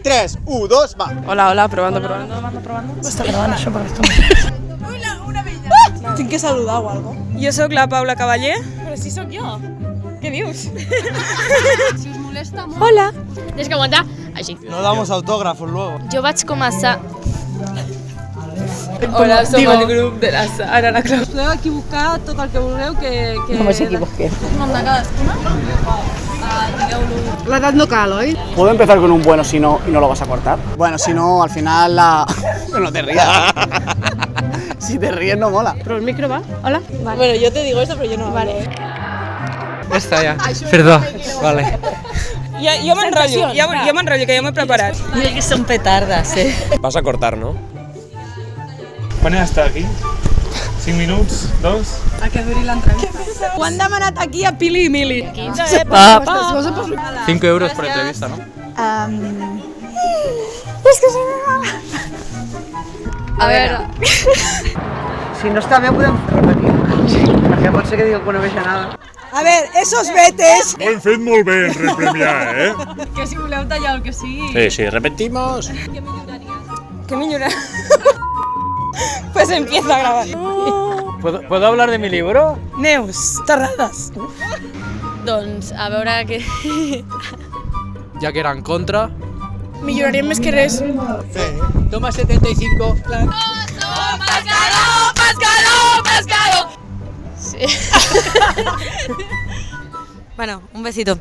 3, 1, 2, va. Hola, probando. Està gravant això per esto. Una vella. Tinc que saludar o algo. Jo sóc la Paula Cavaller. Però si sóc jo. Què dius? Si us molesta molt... Hola. Tens que aguantar així. No damos autógrafos luego. Jo vaig començar... Hola, som el grup de la Sara, la Clau. Podeu equivocar tot el que vulgueu que... Com s'equivoqué? Un nom de cadascuna. Digueu-lo... L'edat no cal, oi? ¿Puedo empezar con un bueno si no y no lo vas a cortar? Bueno, si no, al final la... No te rías. Si te ríes no mola. Però el micro va? Hola? Vale. Bueno, yo te digo esto, pero yo no. Vale. Ja està, ja. Perdó. Vale. Jo m'enrotllo, que ja m'he preparat. Mira que son petardas, Vas a cortar, ¿no? Quan he d'estar aquí? 5 minuts? 2? A que duri l'entrevista. Ho han demanat aquí a Pili i Mili. 5 euros por entrevista, no? A veure... Si no està bé, podem repetir. Sí. Perquè pot ser que digui alguna nada. A ver, esos vetes... Ho hem fet molt bé en repremiar, Que si voleu tallar el que sigui... Sí, repetimos. ¿Qué millonario? Pues empieza a grabar. ¿Puedo hablar de mi libro? Neus, Terrades. Doncs, a veure què... Ja que era en contra. Millonaríem més que res. Toma 75. Sí. Bueno, un besito.